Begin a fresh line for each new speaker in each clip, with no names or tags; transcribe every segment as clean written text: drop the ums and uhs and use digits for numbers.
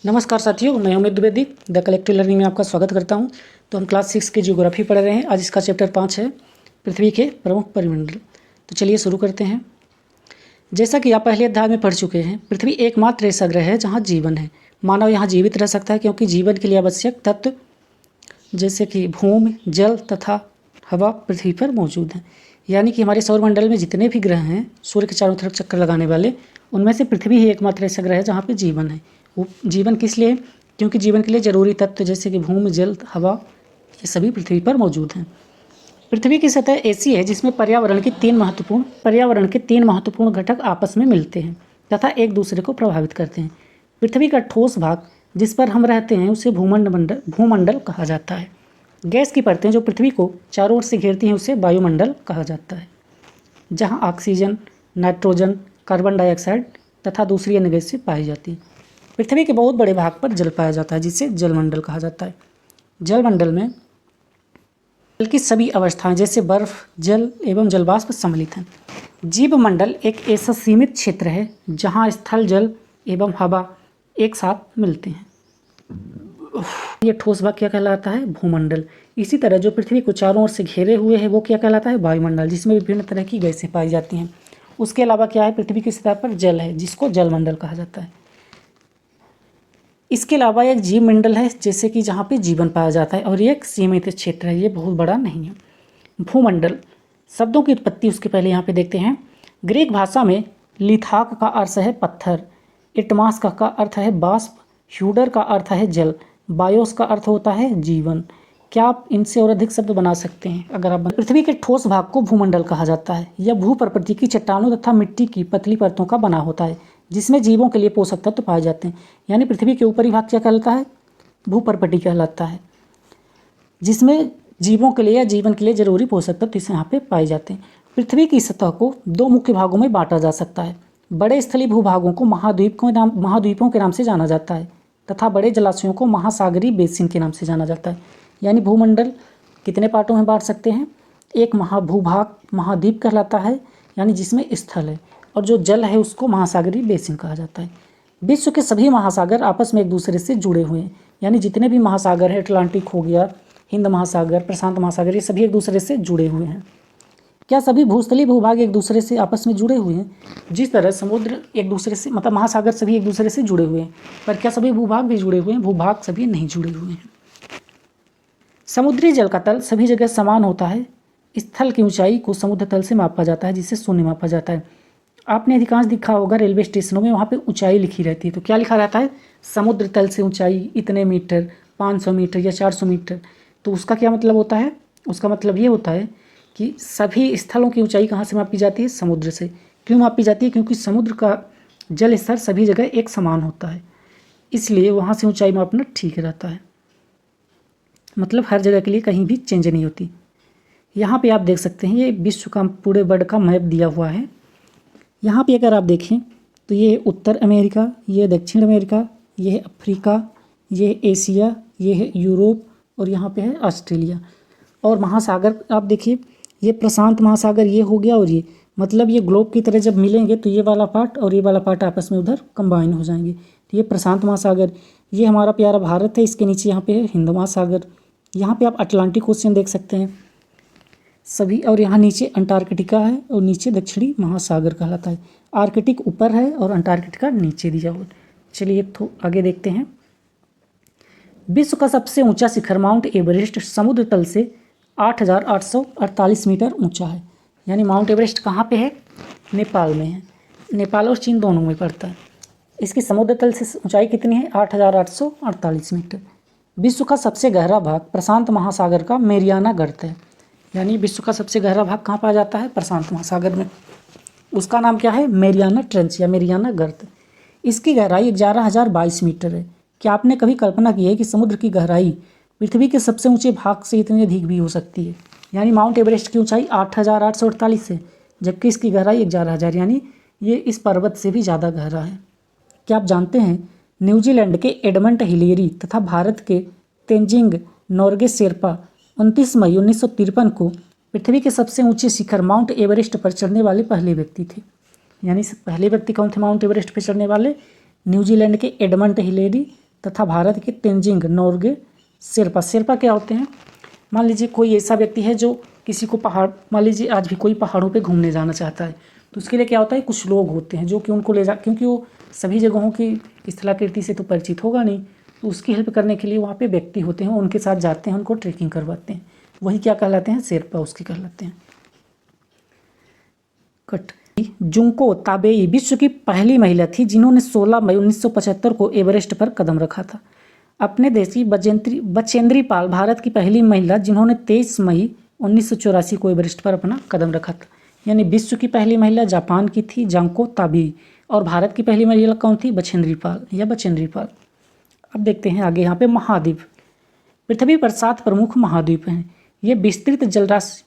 नमस्कार साथियों, मैं Amit Dwivedi the collective learning में आपका स्वागत करता हूं। तो हम क्लास 6 की ज्योग्राफी पढ़ रहे हैं। आज इसका चैप्टर 5 है, पृथ्वी के प्रमुख परिमंडल। तो चलिए शुरू करते हैं। जैसा कि आप पहले अध्याय में पढ़ चुके हैं, पृथ्वी एकमात्र ऐसा ग्रह है जहाँ जीवन है। मानव यहाँ जीवित रह सकता है क्योंकि जीवन के लिए आवश्यक तत्व जैसे कि भूमि, जल तथा हवा पृथ्वी पर मौजूद हैं। यानी कि हमारे सौरमंडल में जितने भी ग्रह हैं सूर्य के चारों तरफ चक्कर लगाने वाले, उनमें से पृथ्वी ही एकमात्र ऐसा ग्रह है जहाँ पे जीवन है। वो जीवन किस लिए? क्योंकि जीवन के लिए जरूरी तत्व जैसे कि भूमि, जल, हवा, ये सभी पृथ्वी पर मौजूद हैं। पृथ्वी की सतह ऐसी है जिसमें पर्यावरण के तीन महत्वपूर्ण घटक आपस में मिलते हैं तथा एक दूसरे को प्रभावित करते हैं। पृथ्वी का ठोस भाग जिस पर हम रहते हैं उसे भूमंडल कहा जाता है। गैस की परतें जो पृथ्वी को चारों ओर से घेरती हैं उसे वायुमंडल कहा जाता है, जहाँ ऑक्सीजन, नाइट्रोजन, कार्बन डाइऑक्साइड तथा दूसरी अन्य गैसें पाई जाती हैं। पृथ्वी के बहुत बड़े भाग पर जल पाया जाता है जिसे जलमंडल कहा जाता है। जलमंडल में जल की सभी अवस्थाएं जैसे बर्फ, जल एवं जलवाष्प सम्मिलित हैं। जीवमंडल एक ऐसा सीमित क्षेत्र है जहां स्थल, जल एवं हवा एक साथ मिलते हैं। ये ठोस भाग क्या कहलाता है? भूमंडल। इसी तरह जो पृथ्वी को चारों ओर से घेरे हुए है वो क्या कहलाता है? वायुमंडल, जिसमें विभिन्न तरह की गैसें पाई जाती हैं। उसके अलावा क्या है? पृथ्वी की सतह पर जल है जिसको जलमंडल कहा जाता है। इसके अलावा एक जीव मंडल है जैसे कि जहाँ पे जीवन पाया जाता है, और ये एक सीमित क्षेत्र है, ये बहुत बड़ा नहीं है। भूमंडल शब्दों की उत्पत्ति उसके पहले यहाँ पे देखते हैं। ग्रीक भाषा में लिथाक का अर्थ है पत्थर, इटमास का अर्थ है बाष्प, ह्यूडर का अर्थ है जल, बायोस का अर्थ होता है जीवन। क्या आप इनसे और अधिक शब्द बना सकते हैं? अगर आप पृथ्वी के ठोस भाग को भूमंडल कहा जाता है। यह भू प्रकृति की चट्टानों तथा मिट्टी की पतली परतों का बना होता है जिसमें जीवों के लिए पोषक तत्व पाए जाते हैं। यानी पृथ्वी के ऊपरी भाग क्या कहलाता है? भूपर्पटी कहलाता है, जिसमें जीवों के लिए या जीवन के लिए जरूरी पोषक तत्व इस यहाँ पे पाए जाते हैं। पृथ्वी की सतह को दो मुख्य भागों में बांटा जा सकता है। बड़े स्थलीय भूभागों को महाद्वीपों के नाम से जाना जाता है तथा बड़े जलाशयों को महासागरीय बेसिन के नाम से जाना जाता है। यानी भूमंडल कितने पार्टों में बांट सकते हैं? एक महाभूभाग महाद्वीप कहलाता है, यानी जिसमें स्थल है, और जो जल है उसको महासागरीय बेसिन कहा जाता है। विश्व के सभी महासागर आपस में एक दूसरे से जुड़े हुए हैं। यानी जितने भी महासागर है, अटलांटिक हो गया, हिंद महासागर, प्रशांत महासागर, ये सभी एक दूसरे से जुड़े हुए हैं। क्या सभी भूस्थलीय भूभाग एक दूसरे से आपस में जुड़े हुए हैं? जिस तरह समुद्र एक दूसरे से, मतलब महासागर सभी एक दूसरे से जुड़े हुए हैं, पर क्या सभी भूभाग भी जुड़े हुए हैं? भूभाग सभी नहीं जुड़े हुए हैं। समुद्री जल का तल सभी जगह समान होता है। स्थल की ऊंचाई को समुद्र तल से मापा जाता है जिसे शून्य मापा जाता है। आपने अधिकांश देखा होगा रेलवे स्टेशनों में, वहाँ पे ऊंचाई लिखी रहती है, तो क्या लिखा रहता है? समुद्र तल से ऊंचाई इतने मीटर, 500 मीटर या 400 मीटर। तो उसका क्या मतलब होता है? उसका मतलब ये होता है कि सभी स्थलों की ऊंचाई कहाँ से मापी जाती है? समुद्र से। क्यों मापी जाती है? क्योंकि समुद्र का जल स्तर सभी जगह एक समान होता है, इसलिए वहाँ से ऊंचाई मापना ठीक रहता है। मतलब हर जगह के लिए कहीं भी चेंज नहीं होती। यहाँ पे आप देख सकते हैं, ये विश्व का पूरे वर्ल्ड का मैप दिया हुआ है। यहाँ पे अगर आप देखें तो ये उत्तर अमेरिका, ये दक्षिण अमेरिका, ये है अफ्रीका, ये है एशिया, ये है यूरोप, और यहाँ पे है ऑस्ट्रेलिया। और महासागर आप देखिए, ये प्रशांत महासागर ये हो गया, और ये मतलब ये ग्लोब की तरह जब मिलेंगे तो ये वाला पार्ट और ये वाला पार्ट आपस में उधर कंबाइन हो जाएंगे। तो ये प्रशांत महासागर, ये हमारा प्यारा भारत है, इसके नीचे यहाँ पे है हिंद महासागर। यहाँ पे आप अटलांटिक ओशियन देख सकते हैं सभी, और यहाँ नीचे अंटार्कटिका है और नीचे दक्षिणी महासागर कहलाता है। आर्कटिक ऊपर है और अंटार्कटिका नीचे दिया हुआ। चलिए तो आगे देखते हैं। विश्व का सबसे ऊंचा शिखर माउंट एवरेस्ट समुद्र तल से 8,848 मीटर ऊंचा है। यानी माउंट एवरेस्ट कहाँ पे है? नेपाल में है। नेपाल और चीन दोनों में पड़ता है। इसकी समुद्र तल से ऊंचाई कितनी है? 8,848 मीटर। विश्व का सबसे गहरा भाग प्रशांत महासागर का मेरियाना गर्त है। यानी विश्व का सबसे गहरा भाग कहाँ पाया जाता है? प्रशांत महासागर में। उसका नाम क्या है? मेरियाना ट्रेंच या मेरियाना गर्त। इसकी गहराई 11,022 मीटर है। क्या आपने कभी कल्पना की है कि समुद्र की गहराई पृथ्वी के सबसे ऊंचे भाग से इतनी अधिक भी हो सकती है? यानी माउंट एवरेस्ट की ऊंचाई 8,848 है, जबकि इसकी गहराई 11,000, यानी ये इस पर्वत से भी ज़्यादा गहरा है। क्या आप जानते हैं न्यूजीलैंड के एडमंड हिलेरी तथा भारत के तेंजिंग नोर्गे शेरपा 29 मई 1953 को पृथ्वी के सबसे ऊंचे शिखर माउंट एवरेस्ट पर चढ़ने वाले पहले व्यक्ति थे। यानी पहले व्यक्ति कौन थे माउंट एवरेस्ट पर चढ़ने वाले? न्यूजीलैंड के एडमंड हिलेरी तथा भारत के तेंजिंग नोर्गे शेरपा। शेरपा क्या होते हैं? मान लीजिए कोई ऐसा व्यक्ति है जो किसी को पहाड़, मान लीजिए आज भी कोई पहाड़ों पे घूमने जाना चाहता है, तो उसके लिए क्या होता है, कुछ लोग होते हैं जो कि उनको ले जा, क्योंकि वो सभी जगहों की स्थलाकृति से तो परिचित होगा नहीं, तो उसकी हेल्प करने के लिए वहाँ पे व्यक्ति होते हैं, उनके साथ जाते हैं, उनको ट्रेकिंग करवाते हैं, वही क्या कहलाते हैं, शेरपा उसके कहलाते हैं। कट जुंको ताबेई विश्व की पहली महिला थी जिन्होंने 16 मई 1975 को एवरेस्ट पर कदम रखा था। अपने देश की बचेंद्री पाल भारत की पहली महिला जिन्होंने 23 मई 1984 को एवरेस्ट पर अपना कदम रखा था। यानी विश्व की पहली महिला जापान की थी जुंको ताबेई, और भारत की पहली महिला कौन थी? बचेंद्री पाल या बचेंद्री पाल। अब देखते हैं आगे, यहाँ पे महाद्वीप। पृथ्वी पर 7 प्रमुख महाद्वीप हैं। ये विस्तृत जलराशि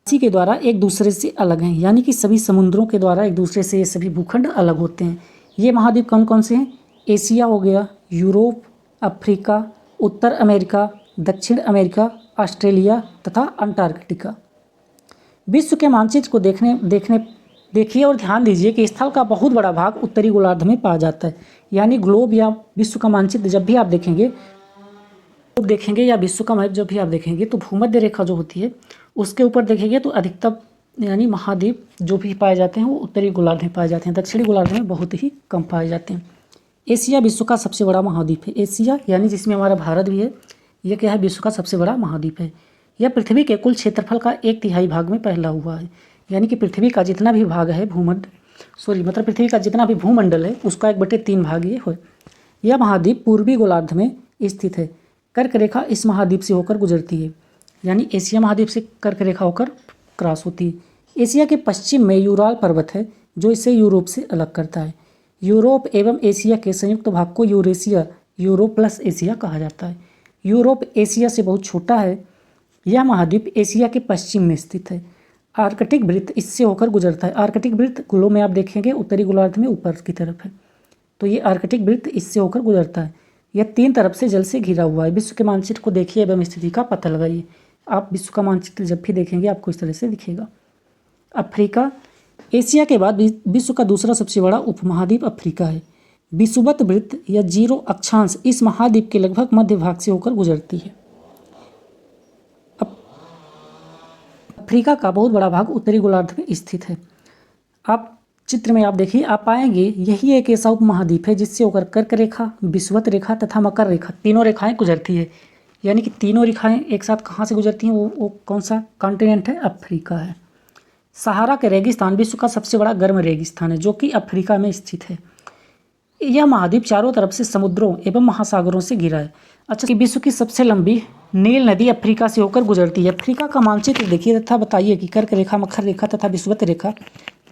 के द्वारा एक दूसरे से अलग हैं, यानी कि सभी समुद्रों के द्वारा एक दूसरे से ये सभी भूखंड अलग होते हैं। ये महाद्वीप कौन कौन से हैं? एशिया हो गया, यूरोप, अफ्रीका, उत्तर अमेरिका, दक्षिण अमेरिका, ऑस्ट्रेलिया तथा अंटार्कटिका। विश्व के मानचित्र को देखिए और ध्यान दीजिए कि स्थल का बहुत बड़ा भाग उत्तरी गोलार्ध में पाया जाता है। यानी ग्लोब या विश्व का मानचित्र जब भी आप देखेंगे या विश्व का मैप जब भी आप देखेंगे तो भूमध्य रेखा जो होती है उसके ऊपर देखेंगे तो अधिकतम यानी महाद्वीप जो भी पाए जाते हैं वो उत्तरी गोलार्ध में पाए जाते हैं, दक्षिणी गोलार्ध में बहुत ही कम पाए जाते हैं। एशिया विश्व का सबसे बड़ा महाद्वीप है। एशिया यानी जिसमें हमारा भारत भी है, यह क्या है? विश्व का सबसे बड़ा महाद्वीप है। यह पृथ्वी के कुल क्षेत्रफल का 1/3 भाग में फैला हुआ है। यानी कि पृथ्वी का जितना भी भाग है पृथ्वी का जितना भी भूमंडल है उसका 1/3 भाग ये है। यह महाद्वीप पूर्वी गोलार्ध में स्थित है। कर्क रेखा इस महाद्वीप से होकर गुजरती है, यानी एशिया महाद्वीप से कर्क रेखा होकर क्रॉस होती है। एशिया के पश्चिम में यूराल पर्वत है जो इसे यूरोप से अलग करता है। यूरोप एवं एशिया के संयुक्त भाग को यूरेशिया, यूरोप प्लस एशिया कहा जाता है। यूरोप एशिया से बहुत छोटा है। यह महाद्वीप एशिया के पश्चिम में स्थित है। आर्कटिक वृत्त इससे होकर गुजरता है। आर्कटिक वृत्त ग्लोब में आप देखेंगे उत्तरी गोलार्ध में ऊपर की तरफ है, तो ये आर्कटिक वृत्त इससे होकर गुजरता है। यह 3 तरफ से जल से घिरा हुआ है। विश्व के मानचित्र को देखिए एवं स्थिति का पता लगाइए। आप विश्व का मानचित्र जब भी देखेंगे आपको इस तरह से दिखेगा। अफ्रीका एशिया के बाद विश्व का दूसरा सबसे बड़ा उपमहाद्वीप अफ्रीका है। विषुवत वृत्त या 0 अक्षांश इस महाद्वीप के लगभग मध्य भाग से होकर गुजरती है। अफ्रीका का बहुत बड़ा भाग उत्तरी गोलार्ध में स्थित है। आप चित्र में आप देखिए, आप पाएंगे यही एक ऐसा उपमहाद्वीप है जिससे होकर कर्क रेखा, विषुवत रेखा तथा मकर रेखा तीनों रेखाएं गुजरती है। यानी कि तीनों रेखाएं एक साथ कहाँ से गुजरती हैं? वो कौन सा कॉन्टिनेंट है? अफ्रीका है। सहारा के रेगिस्तान विश्व का सबसे बड़ा गर्म रेगिस्तान है जो कि अफ्रीका में स्थित है। यह महाद्वीप चारों तरफ से समुद्रों एवं महासागरों से घिरा है। अच्छा, विश्व की सबसे लंबी नील नदी अफ्रीका से होकर गुजरती है। अफ्रीका का मानचित्र देखिए तथा बताइए कि कर्क रेखा, मकर रेखा तथा विषुवत रेखा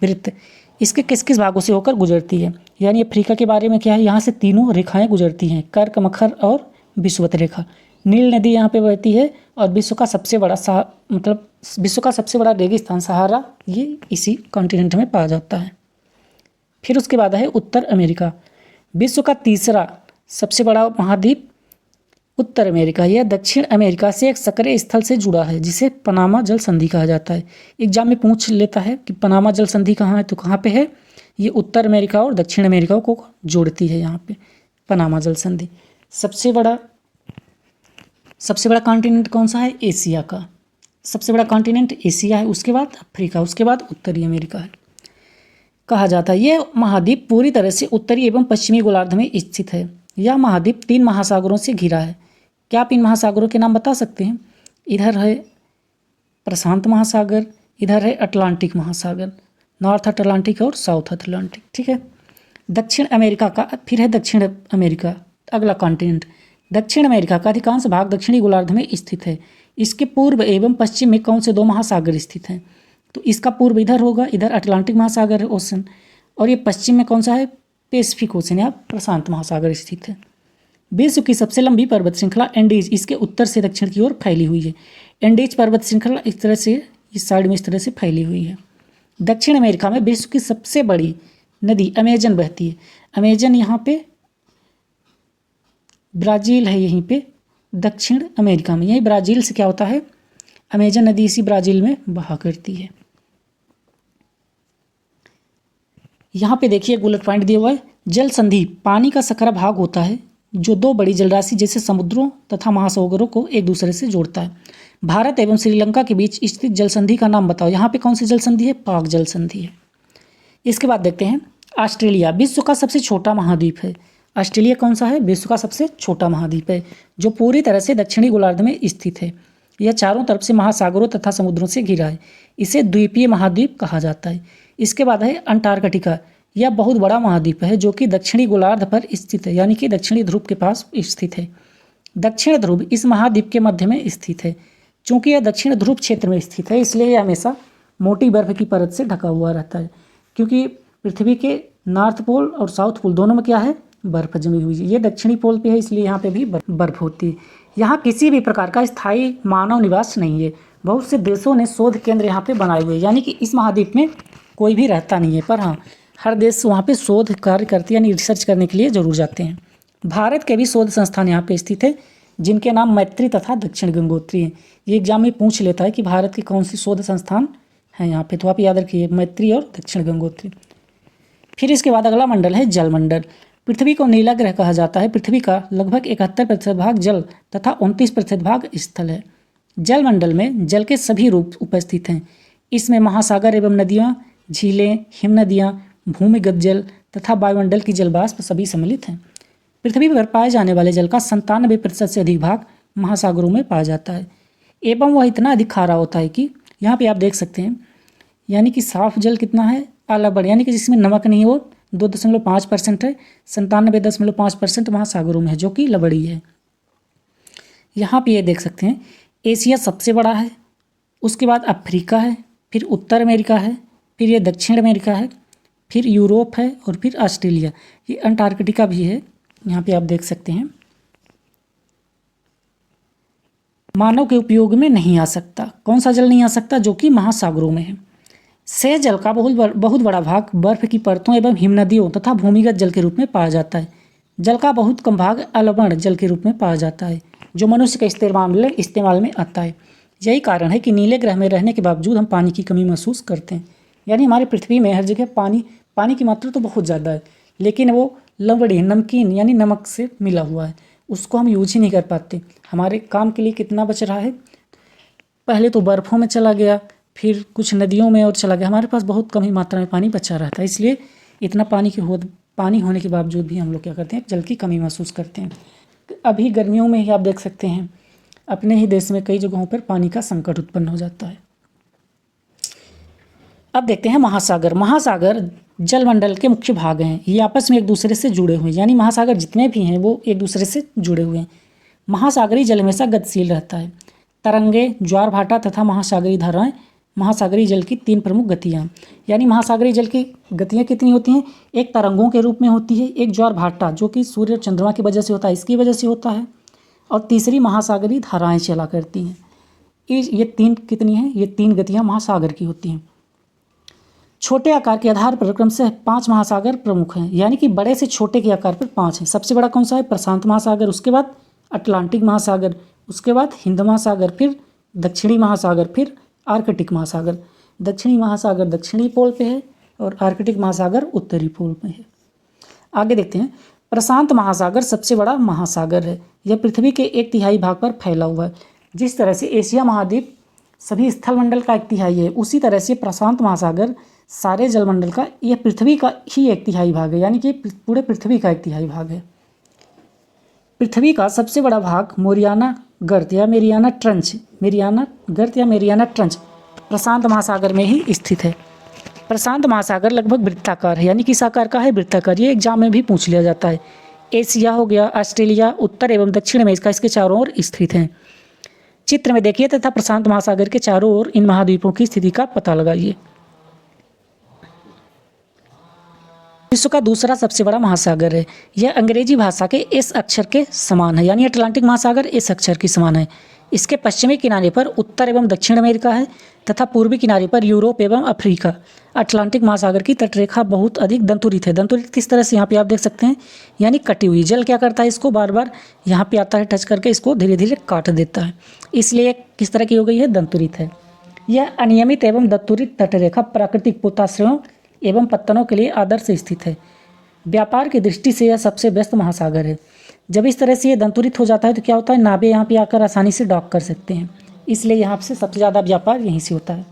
वृत्त इसके किस किस भागों से होकर गुजरती है। यानी अफ्रीका के बारे में क्या है, यहाँ से तीनों रेखाएं गुजरती हैं, कर्क, मकर और विषुवत रेखा। नील नदी यहाँ पे बहती है और विश्व का सबसे बड़ा रेगिस्तान सहारा ये इसी कॉन्टिनेंट में पाया जाता है। फिर उसके बाद है उत्तर अमेरिका। विश्व का तीसरा सबसे बड़ा महाद्वीप उत्तर अमेरिका। यह दक्षिण अमेरिका से एक सक्रिय स्थल से जुड़ा है जिसे पनामा जल संधि कहा जाता है। एग्जाम में पूछ लेता है कि पनामा जल संधि कहाँ है, तो कहाँ पे है? ये उत्तर अमेरिका और दक्षिण अमेरिका को जोड़ती है। यहाँ पे पनामा जल संधि। सबसे बड़ा कॉन्टिनेंट कौन सा है? एशिया का। सबसे बड़ा कॉन्टिनेंट एशिया है, उसके बाद अफ्रीका, उसके बाद उत्तरी अमेरिका है कहा जाता है। यह महाद्वीप पूरी तरह से उत्तरी एवं पश्चिमी गोलार्ध में स्थित है। यह महाद्वीप 3 महासागरों से घिरा है। क्या आप इन महासागरों के नाम बता सकते हैं? इधर है प्रशांत महासागर, इधर है अटलांटिक महासागर, नॉर्थ अटलांटिक और साउथ अटलांटिक। ठीक है। दक्षिण अमेरिका का फिर है दक्षिण अमेरिका, अगला कॉन्टिनेंट। दक्षिण अमेरिका का अधिकांश भाग दक्षिणी गोलार्ध में स्थित है। इसके पूर्व एवं पश्चिम में कौन से 2 महासागर स्थित हैं? तो इसका पूर्व इधर होगा, इधर अटलांटिक महासागर है ओशन, और ये पश्चिम में कौन सा है? पैसिफिक ओशन या प्रशांत महासागर स्थित है। विश्व की सबसे लंबी पर्वत श्रृंखला एंडीज इसके उत्तर से दक्षिण की ओर फैली हुई है। एंडीज पर्वत श्रृंखला इस तरह से इस साइड में इस तरह से फैली हुई है। दक्षिण अमेरिका में विश्व की सबसे बड़ी नदी अमेजन बहती है। अमेजन यहाँ पे ब्राज़ील है, यहीं पे दक्षिण अमेरिका में, यही ब्राज़ील से क्या होता है, अमेजन नदी इसी ब्राज़ील में बहा करती है। यहाँ पे देखिए बुलेट पॉइंट दिया हुआ है, जल संधि पानी का सकरा भाग होता है जो दो बड़ी जलराशि जैसे समुद्रों तथा महासागरों को एक दूसरे से जोड़ता है। भारत एवं श्रीलंका के बीच स्थित जल संधि का नाम बताओ। यहाँ पे कौन सी जल संधि है? पाक जल संधि है। इसके बाद देखते हैं ऑस्ट्रेलिया विश्व का सबसे छोटा महाद्वीप है। ऑस्ट्रेलिया कौन सा है? विश्व का सबसे छोटा महाद्वीप है जो पूरी तरह से दक्षिणी गोलार्ध में स्थित है। यह चारों तरफ से महासागरों तथा समुद्रों से घिरा है। इसे द्वीपीय महाद्वीप कहा जाता है। इसके बाद है अंटार्कटिका। यह बहुत बड़ा महाद्वीप है जो कि दक्षिणी गोलार्ध पर स्थित है, यानी कि दक्षिणी ध्रुव के पास स्थित है। दक्षिण ध्रुव इस महाद्वीप के मध्य में स्थित है। चूंकि यह दक्षिण ध्रुव क्षेत्र में स्थित है इसलिए यह हमेशा मोटी बर्फ की परत से ढका हुआ रहता है, क्योंकि पृथ्वी के नॉर्थ पोल और साउथ पोल दोनों में क्या है? बर्फ जमी हुई है। ये दक्षिणी पोल पे है इसलिए यहाँ पे भी बर्फ होती है। यहाँ किसी भी प्रकार का स्थायी मानव निवास नहीं है। बहुत से देशों ने शोध केंद्र यहाँ पे बनाए हुए हैं, यानी कि इस महाद्वीप में कोई भी रहता नहीं है, पर हाँ हर देश वहाँ पे शोध कार्य करते यानी रिसर्च करने के लिए जरूर जाते हैं। भारत के भी शोध संस्थान यहाँ पे स्थित है जिनके नाम मैत्री तथा दक्षिण गंगोत्री हैं। ये एग्जाम में पूछ लेता है कि भारत के कौन सी शोध संस्थान हैं यहाँ पे, तो आप याद रखिए मैत्री और दक्षिण गंगोत्री। फिर इसके बाद अगला मंडल है जलमंडल। पृथ्वी को नीला ग्रह कहा जाता है। पृथ्वी का लगभग 71% भाग जल तथा 29% भाग स्थल है। जलमंडल में जल के सभी रूप उपस्थित हैं। इसमें महासागर एवं नदियाँ, झीलें, हिमनदियाँ, भूमिगत जल तथा वायुमंडल की जलवाष्प सभी सम्मिलित हैं। पृथ्वी पर पाए जाने वाले जल का 97% से अधिक भाग महासागरों में पाया जाता है एवं वह इतना अधिक खारा होता है कि यहाँ पे आप देख सकते हैं, यानी कि साफ जल कितना है? अलबड़, यानी कि जिसमें नमक नहीं है वो 2.5% है। 97.5% महासागरों में है जो कि लवड़ी है। यहाँ पे ये देख सकते हैं एशिया सबसे बड़ा है, उसके बाद अफ्रीका है, फिर उत्तर अमेरिका है, फिर ये दक्षिण अमेरिका है, फिर यूरोप है और फिर ऑस्ट्रेलिया। ये अंटार्कटिका भी है, यहाँ पे आप देख सकते हैं। मानव के उपयोग में नहीं आ सकता। कौन सा जल नहीं आ सकता? जो कि महासागरों में है। शेष जल का बहुत बड़ा भाग बर्फ की परतों एवं हिमनदियों तथा भूमिगत जल के रूप में पाया जाता है। जल का बहुत कम भाग अलवण जल के रूप में पाया जाता है जो मनुष्य के इस्तेमाल में आता है। यही कारण है कि नीले ग्रह में रहने के बावजूद हम पानी की कमी महसूस करते हैं। यानी हमारी पृथ्वी में हर जगह पानी की मात्रा तो बहुत ज़्यादा है, लेकिन वो लवड़ी नमकीन यानी नमक से मिला हुआ है, उसको हम यूज ही नहीं कर पाते। हमारे काम के लिए कितना बच रहा है? पहले तो बर्फ़ों में चला गया, फिर कुछ नदियों में और चला गया। हमारे पास बहुत कम ही मात्रा में पानी बचा रहता है, इसलिए इतना पानी होने के बावजूद भी हम लोग क्या करते हैं? जल की कमी महसूस करते हैं। अभी गर्मियों में ही आप देख सकते हैं अपने ही देश में कई जगहों पर पानी का संकट उत्पन्न हो जाता है। अब देखते हैं महासागर। महासागर जलमंडल के मुख्य भाग हैं। ये आपस में एक दूसरे से जुड़े हुए हैं, यानी महासागर जितने भी हैं वो एक दूसरे से जुड़े हुए हैं। महासागरीय जल हमेशा गतिशील रहता है। तरंगे, ज्वार भाटा तथा महासागरीय धाराएं महासागरीय जल की 3 प्रमुख गतियाँ। यानी महासागरीय जल की गतियाँ कितनी होती हैं? एक तरंगों के रूप में होती है, एक ज्वार भाटा जो कि सूर्य और चंद्रमा की वजह से होता है, इसकी वजह से होता है, और तीसरी महासागरीय धाराएं चला करती हैं। ये 3 कितनी हैं? ये 3 गतियाँ महासागर की होती हैं। छोटे आकार के आधार पर क्रम से 5 महासागर प्रमुख हैं, यानी कि बड़े से छोटे के आकार पर 5 हैं। सबसे बड़ा कौन सा है? प्रशांत महासागर, उसके बाद अटलांटिक महासागर, उसके बाद हिंद महासागर, फिर दक्षिणी महासागर, फिर आर्कटिक महासागर। दक्षिणी महासागर दक्षिणी पोल पे है और आर्कटिक महासागर उत्तरी पोल पे है। आगे देखते हैं। प्रशांत महासागर सबसे बड़ा महासागर है। यह पृथ्वी के 1/3 भाग पर फैला हुआ है। जिस तरह से एशिया महाद्वीप सभी स्थलमंडल का 1/3 है, उसी तरह से प्रशांत महासागर सारे जलमंडल का, यह पृथ्वी का ही 1/3 भाग है, यानी कि पूरे पृथ्वी का 1/3 भाग है। पृथ्वी का सबसे बड़ा भाग मोरियाना गर्त या मेरियाना ट्रंच प्रशांत महासागर में ही स्थित है। प्रशांत महासागर लगभग वृत्ताकार है, यानी किस आकार का है? वृत्ताकार। ये एग्जाम में भी पूछ लिया जाता है। एशिया हो गया, ऑस्ट्रेलिया, उत्तर एवं दक्षिण में इसके चारों ओर स्थित हैं। चित्र में देखिए तथा प्रशांत महासागर के चारों ओर इन महाद्वीपों की स्थिति का पता लगाइए। विश्व का दूसरा सबसे बड़ा महासागर है। यह अंग्रेजी भाषा के एस अक्षर के समान है, यानी अटलांटिक महासागर एस अक्षर के समान है। इसके पश्चिमी किनारे पर उत्तर एवं दक्षिण अमेरिका है तथा पूर्वी किनारे पर यूरोप एवं अफ्रीका। अटलांटिक महासागर की तटरेखा बहुत अधिक दंतुरित है। दंतुरित किस तरह से? यहाँ पे आप देख सकते हैं, यानी कटी हुई। जल क्या करता है? इसको बार बार यहाँ पे आता है, टच करके इसको धीरे धीरे काट देता है, इसलिए किस तरह की हो गई है? दंतुरित है। यह अनियमित एवं दंतुरित तटरेखा प्राकृतिक पोताश्रयों एवं पत्तनों के लिए आदर्श स्थित है। व्यापार की दृष्टि से यह सबसे व्यस्त महासागर है। जब इस तरह से ये दंतुरित हो जाता है तो क्या होता है, नावें यहाँ पे आकर आसानी से डॉक कर सकते हैं, इसलिए यहाँ से सबसे ज़्यादा व्यापार यहीं से होता है।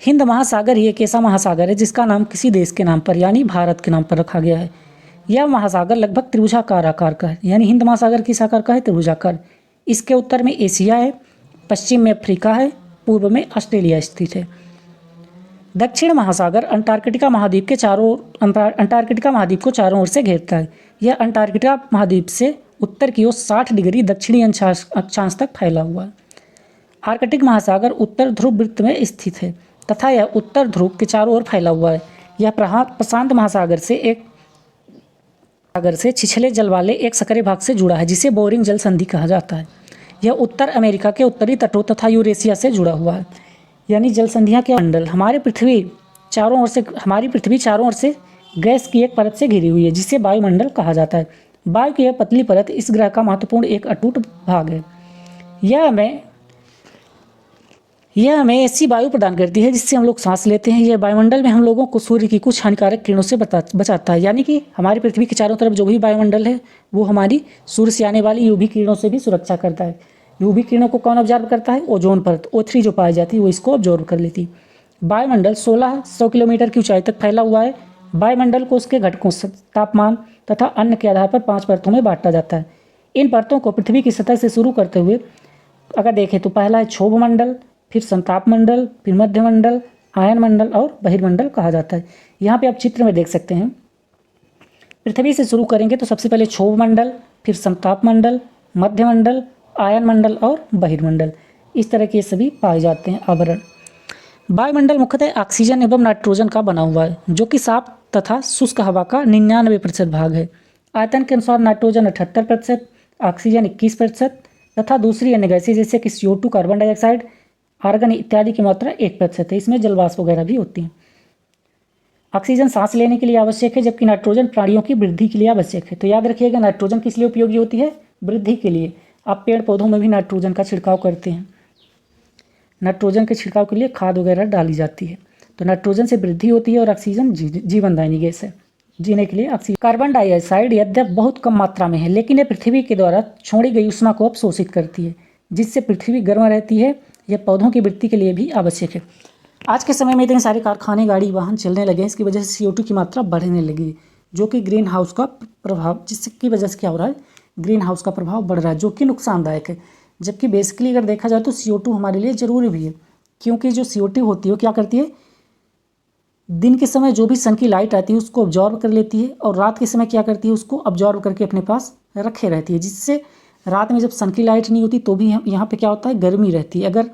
हिंद महासागर ही एक ऐसा महासागर है जिसका नाम किसी देश के नाम पर यानी भारत के नाम पर रखा गया है। यह महासागर लगभग त्रिभुजाकार आकार का है, यानी हिंद महासागर किस आकार का है, त्रिभुजाकार। इसके उत्तर में एशिया है, पश्चिम में अफ्रीका है, पूर्व में ऑस्ट्रेलिया स्थित है। दक्षिण महासागर अंटार्कटिका महाद्वीप को चारों ओर से घेरता है। यह अंटार्कटिका महाद्वीप से उत्तर की ओर 60 डिग्री दक्षिणी अक्षांश तक फैला हुआ है। आर्कटिक महासागर उत्तर ध्रुव वृत्त में स्थित है तथा यह उत्तर ध्रुव के चारों ओर फैला हुआ है। यह प्रशांत महासागर से छिछले जल वाले एक सकरे भाग से जुड़ा है जिसे बोरिंग जल संधि कहा जाता है। यह उत्तर अमेरिका के उत्तरी तटों तथा यूरेशिया से जुड़ा हुआ है। यानी जल संधियाँ के मंडल। हमारी पृथ्वी चारों ओर से गैस की एक परत से घिरी हुई है जिसे वायुमंडल कहा जाता है। वायु की यह पतली परत इस ग्रह का महत्वपूर्ण एक अटूट भाग है। यह हमें ऐसी वायु प्रदान करती है जिससे हम लोग सांस लेते हैं। यह वायुमंडल में हम लोगों को सूर्य की कुछ हानिकारक किरणों से बचाता है। यानी कि हमारी पृथ्वी के चारों तरफ जो भी वायुमंडल है वो हमारी सूर्य से आने वाली यूवी किरणों से भी सुरक्षा करता है। यूवी किरणों को कौन ऑब्जर्व करता है, ओजोन परत O3 जो पाई जाती है वो इसको ऑब्जर्व कर लेती है। वायुमंडल 1600 किलोमीटर की ऊंचाई तक फैला हुआ है। वायुमंडल को उसके घटकों तापमान तथा अन्य के आधार पर 5 परतों में बांटा जाता है। इन परतों को पृथ्वी की सतह से शुरू करते हुए अगर देखें तो पहला है क्षोभ मंडल, फिर संताप मंडल, फिर मध्यमंडल, आयन मंडल और बहिर्मंडल कहा जाता है। यहाँ पे आप चित्र में देख सकते हैं। पृथ्वी से शुरू करेंगे तो सबसे पहले क्षोभ मंडल, फिर संताप मंडल, मध्यमंडल, आयन मंडल और बहिर्मंडल, इस तरह के सभी पाए जाते हैं आवरण। वायुमंडल मुख्यतः ऑक्सीजन एवं नाइट्रोजन का बना हुआ है जो कि साफ तथा शुष्क हवा का 99% भाग है। आयतन के अनुसार नाइट्रोजन 78%, ऑक्सीजन 21% तथा दूसरी अन्य गैसें जैसे कि CO2 कार्बन डाइऑक्साइड, आर्गन इत्यादि की मात्रा 1% है। इसमें जलवाष्प वगैरह भी होती हैं। ऑक्सीजन सांस लेने के लिए आवश्यक है जबकि नाइट्रोजन प्राणियों की वृद्धि के लिए आवश्यक है। तो याद रखिएगा नाइट्रोजन किस लिए उपयोगी होती है, वृद्धि के लिए। आप पेड़ पौधों में भी नाइट्रोजन का छिड़काव करते हैं। नाइट्रोजन के छिड़काव के लिए खाद वगैरह डाली जाती है। तो नाइट्रोजन से वृद्धि होती है और ऑक्सीजन जीवनदायिनी गैस है, जीने के लिए ऑक्सीजन। कार्बन डाइऑक्साइड यद्यप बहुत कम मात्रा में है लेकिन यह पृथ्वी के द्वारा छोड़ी गई ऊष्मा को अवशोषित करती है जिससे पृथ्वी गर्म रहती है। यह पौधों की वृद्धि के लिए भी आवश्यक है। आज के समय में इतने सारे कारखाने, गाड़ी, वाहन चलने लगे हैं, इसकी वजह से CO2 की मात्रा बढ़ने लगी जो कि ग्रीन हाउस का प्रभाव, जिसकी वजह से क्या हो रहा है, ग्रीन हाउस का प्रभाव बढ़ रहा है जो कि नुकसानदायक है। जबकि बेसिकली अगर देखा जाए तो CO2 हमारे लिए ज़रूरी भी है क्योंकि जो CO2 होती है वो क्या करती है, दिन के समय जो भी सन की लाइट आती है उसको ऑब्जॉर्व कर लेती है और रात के समय क्या करती है, उसको ऑब्जॉर्व करके अपने पास रखे रहती है, जिससे रात में जब सन की लाइट नहीं होती तो भी यहाँ पे क्या होता है, गर्मी रहती है। अगर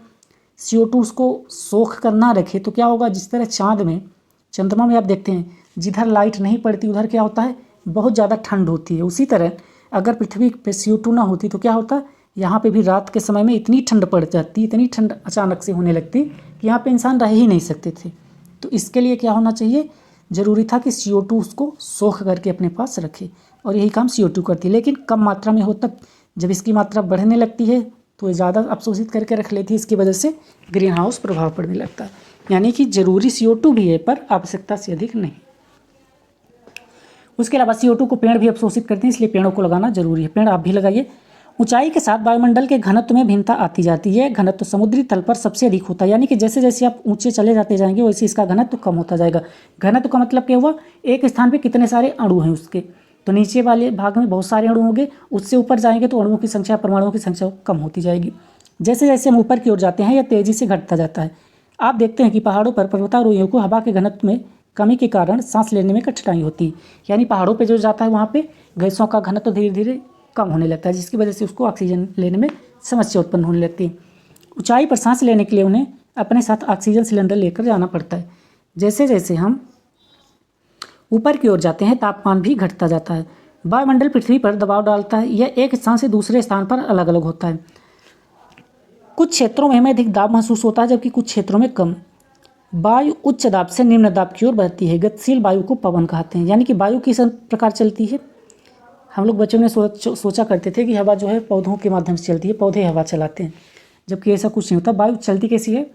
CO2 उसको सोख कर ना रखे तो क्या होगा, जिस तरह चाँद में, चंद्रमा में आप देखते हैं जिधर लाइट नहीं पड़ती उधर क्या होता है, बहुत ज़्यादा ठंड होती है। उसी तरह अगर पृथ्वी पे CO2 ना होती तो क्या होता, यहाँ पे भी रात के समय में इतनी ठंड पड़ जाती, इतनी ठंड अचानक से होने लगती कि यहाँ पे इंसान रह ही नहीं सकते थे। तो इसके लिए क्या होना चाहिए, ज़रूरी था कि CO2 उसको सोख करके अपने पास रखे और यही काम CO2 करती है। लेकिन कम मात्रा में हो तब, जब इसकी मात्रा बढ़ने लगती है तो ये ज़्यादा अवशोषित करके रख लेती है, इसकी वजह से ग्रीन हाउस प्रभाव पड़ने लगता है। यानी कि ज़रूरी CO2 भी है पर आवश्यकता से अधिक नहीं। उसके अलावा CO2 को पेड़ भी अवशोषित करते हैं, इसलिए पेड़ों को लगाना जरूरी है। पेड़ आप भी लगाइए। ऊंचाई के साथ वायुमंडल के घनत्व में भिन्नता आती जाती है। घनत्व समुद्री तल पर सबसे अधिक होता है, यानी कि जैसे जैसे आप ऊंचे चले जाते जाएंगे वैसे इसका घनत्व कम होता जाएगा। घनत्व का मतलब क्या हुआ, एक स्थान पे कितने सारे अणु हैं उसके। तो नीचे वाले भाग में बहुत सारे अणु होंगे, उससे ऊपर जाएंगे तो अणुओं की संख्या, परमाणुओं की संख्या कम होती जाएगी। जैसे जैसे हम ऊपर की ओर जाते हैं यह तेज़ी से घटता जाता है। आप देखते हैं कि पहाड़ों पर पर्वतारोहियों को हवा के घनत्व में कमी के कारण सांस लेने में कठिनाई होती है। यानी पहाड़ों पे जो जाता है वहाँ पे गैसों का घनत्व धीरे धीरे कम होने लगता है, जिसकी वजह से उसको ऑक्सीजन लेने में समस्या उत्पन्न होने लगती है। ऊंचाई पर सांस लेने के लिए उन्हें अपने साथ ऑक्सीजन सिलेंडर लेकर जाना पड़ता है। जैसे जैसे हम ऊपर की ओर जाते हैं तापमान भी घटता जाता है। वायुमंडल पृथ्वी पर दबाव डालता है, यह एक स्थान से दूसरे स्थान पर अलग अलग होता है। कुछ क्षेत्रों में हमें अधिक दाब महसूस होता है जबकि कुछ क्षेत्रों में कम। वायु उच्च दाब से निम्न दाब की ओर बहती है। गतिशील वायु को पवन कहते हैं। यानी कि वायु किस प्रकार चलती है, हम लोग बच्चों में सोचा करते थे कि हवा जो है पौधों के माध्यम से चलती है, पौधे हवा चलाते हैं, जबकि ऐसा कुछ नहीं होता। वायु चलती कैसी है,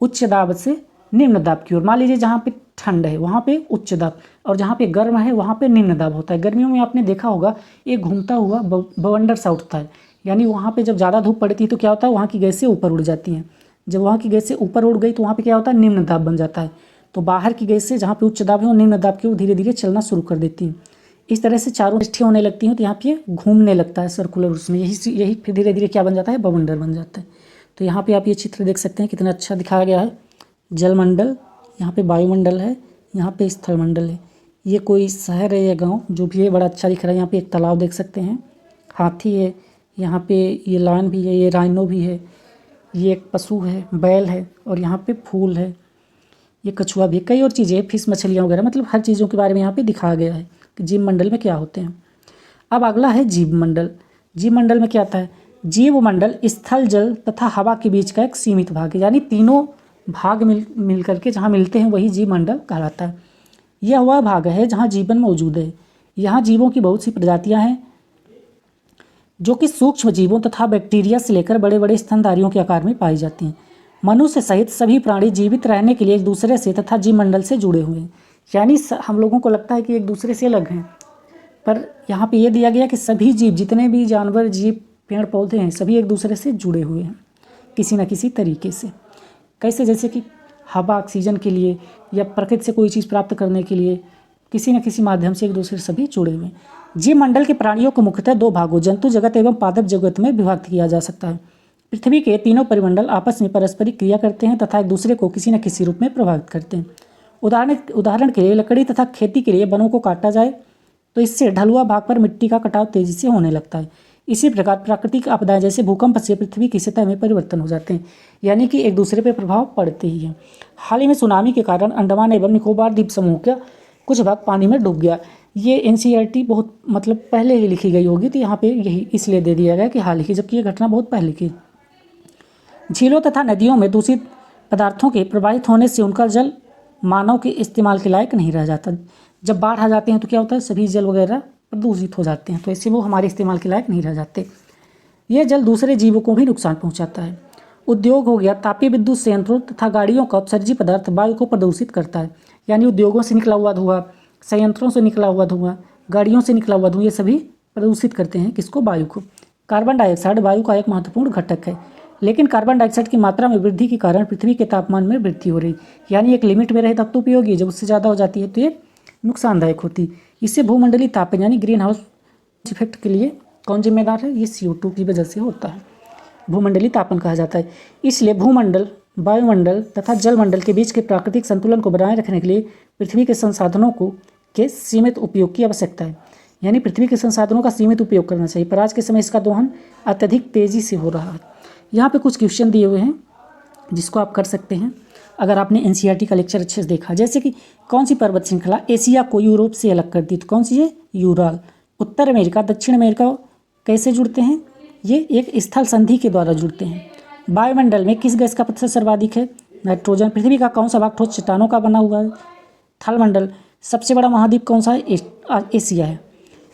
उच्च दाब से निम्न दाब की ओर। मान लीजिए जहाँ पे ठंड है वहाँ पे उच्च दाब, और जहाँ पे गर्म है वहाँ पे निम्न दाब होता है। गर्मियों में आपने देखा होगा एक घूमता हुआ बवंडर सा उठता है, यानी वहाँ पे जब ज़्यादा धूप पड़ती है तो क्या होता है, वहाँ की गैसें ऊपर उड़ जाती हैं। जब वहाँ की गैसें ऊपर उड़ गई तो वहाँ पे क्या होता है, निम्न दाब बन जाता है। तो बाहर की गैसें जहाँ पे उच्च दाब है और निम्न दाब की वो धीरे धीरे चलना शुरू कर देती हैं। इस तरह से चारों दृष्टि होने लगती हैं तो यहाँ पे घूमने लगता है सर्कुलर, उसमें यही फिर धीरे धीरे क्या बन जाता है, बवंडर बन जाता है। तो यहाँ पे आप ये चित्र देख सकते हैं कितना अच्छा दिखाया गया है। जलमंडल, यहाँ पे वायुमंडल है, यहाँ पे स्थलमंडल है। ये कोई शहर है या गांव जो भी है, बड़ा अच्छा दिख रहा है। यहाँ पे एक तालाब देख सकते हैं, हाथी है, यहाँ पे ये लायन भी है, ये राइनो भी है, ये एक पशु है, बैल है, और यहाँ पे फूल है, ये कछुआ भी है, कई और चीज़ें हैं, फिश मछलियाँ वगैरह, मतलब हर चीज़ों के बारे में यहाँ पे दिखाया गया है कि जीव मंडल में क्या होते हैं। अब अगला है जीव मंडल। जीव मंडल में क्या आता है, जीव मंडल स्थल, जल तथा हवा के बीच का एक सीमित भाग है, यानी तीनों भाग मिल करके जहाँ मिलते हैं वही जीव मंडल कहलाता है। यह वह भाग है जहाँ जीवन मौजूद है। यहाँ जीवों की बहुत सी प्रजातियाँ हैं जो कि सूक्ष्म जीवों तथा बैक्टीरिया से लेकर बड़े बड़े स्तनधारियों के आकार में पाई जाती हैं। मनुष्य सहित सभी प्राणी जीवित रहने के लिए एक दूसरे से तथा जीव मंडल से जुड़े हुए हैं। यानी हम लोगों को लगता है कि एक दूसरे से अलग हैं, पर यहाँ पे ये दिया गया कि सभी जीव, जितने भी जानवर, जीव, पेड़ पौधे हैं, सभी एक दूसरे से जुड़े हुए हैं किसी न किसी तरीके से। कैसे, जैसे कि हवा ऑक्सीजन के लिए या प्रकृति से कोई चीज़ प्राप्त करने के लिए किसी न किसी माध्यम से एक दूसरे से सभी जुड़े हुए हैं। जीव मंडल के प्राणियों को मुख्यतः दो भागों, जंतु जगत एवं पादप जगत में विभक्त किया जा सकता है। पृथ्वी के तीनों परिमंडल आपस में पारस्परिक क्रिया करते हैं तथा एक दूसरे को किसी न किसी रूप में प्रभावित करते हैं। उदाहरण के लिए लकड़ी तथा खेती के लिए वनों को काटा जाए तो इससे ढलुआ भाग पर मिट्टी का कटाव तेजी से होने लगता है। इसी प्रकार प्राकृतिक आपदाएं जैसे भूकंप से पृथ्वी की सतह में परिवर्तन हो जाते हैं, यानी कि एक दूसरे पर प्रभाव पड़ते ही है। हाल ही में सुनामी के कारण अंडमान एवं निकोबार द्वीप समूह का कुछ भाग पानी में डूब गया। ये एनसीईआरटी बहुत मतलब पहले ही लिखी गई होगी, तो यहाँ पे यही इसलिए दे दिया गया कि हाल ही की, जबकि ये घटना बहुत पहले की। झीलों तथा नदियों में दूषित पदार्थों के प्रवाहित होने से उनका जल मानव के इस्तेमाल के लायक नहीं रह जाता। जब बाढ़ आ जाते हैं तो क्या होता है, सभी जल वगैरह प्रदूषित हो जाते हैं, तो इससे वो हमारे इस्तेमाल के लायक नहीं रह जाते। यह जल दूसरे जीवों को भी नुकसान पहुंचाता है। उद्योग हो गया, तापीय विद्युत संयंत्रों तथा गाड़ियों का उत्सर्जी पदार्थ वायु को प्रदूषित करता है। यानी उद्योगों से निकला हुआ धुआं, संयंत्रों से निकला हुआ धुआं, गाड़ियों से निकला हुआ धुआं, ये सभी प्रदूषित करते हैं किसको, वायु को। कार्बन डाइऑक्साइड वायु का एक महत्वपूर्ण घटक है, लेकिन कार्बन डाइऑक्साइड की मात्रा में वृद्धि के कारण पृथ्वी के तापमान में वृद्धि हो रही, यानी एक लिमिट में रहे तब तो उपयोगी है, जब उससे ज़्यादा हो जाती है तो ये नुकसानदायक होती। इससे भूमंडलीय तापन यानी ग्रीन हाउस इफेक्ट के लिए कौन जिम्मेदार है, ये CO2 की वजह से होता है, भूमंडलीय तापन कहा जाता है। इसलिए भूमंडल, वायुमंडल तथा जलमंडल के बीच के प्राकृतिक संतुलन को बनाए रखने के लिए पृथ्वी के संसाधनों के सीमित उपयोग की आवश्यकता है, यानी पृथ्वी के संसाधनों का सीमित उपयोग करना चाहिए, पर आज के समय इसका दोहन अत्यधिक तेज़ी से हो रहा है। यहाँ पे कुछ क्वेश्चन दिए हुए हैं जिसको आप कर सकते हैं अगर आपने एनसीईआरटी का लेक्चर अच्छे से देखा। जैसे कि कौन सी पर्वत श्रृंखला एशिया को यूरोप से अलग करती है, तो कौन सी है, यूराल। उत्तर अमेरिका दक्षिण अमेरिका कैसे जुड़ते हैं, ये एक स्थल संधि के द्वारा जुड़ते हैं। वायुमंडल में किस गैस का प्रतिशत सर्वाधिक है, नाइट्रोजन। पृथ्वी का कौन सा भाग ठोस चट्टानों का बना हुआ है, थलमंडल। सबसे बड़ा महाद्वीप कौन सा है, एशिया है।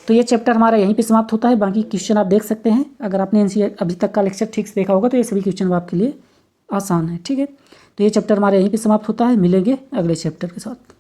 तो ये चैप्टर हमारा यहीं पे समाप्त होता है। बाकी क्वेश्चन आप देख सकते हैं, अगर आपने एनसीईआरटी अभी तक का लेक्चर ठीक से देखा होगा तो ये सभी क्वेश्चन आपके लिए आसान है, ठीक है। तो ये चैप्टर हमारा यहीं पे समाप्त होता है, मिलेंगे अगले चैप्टर के साथ।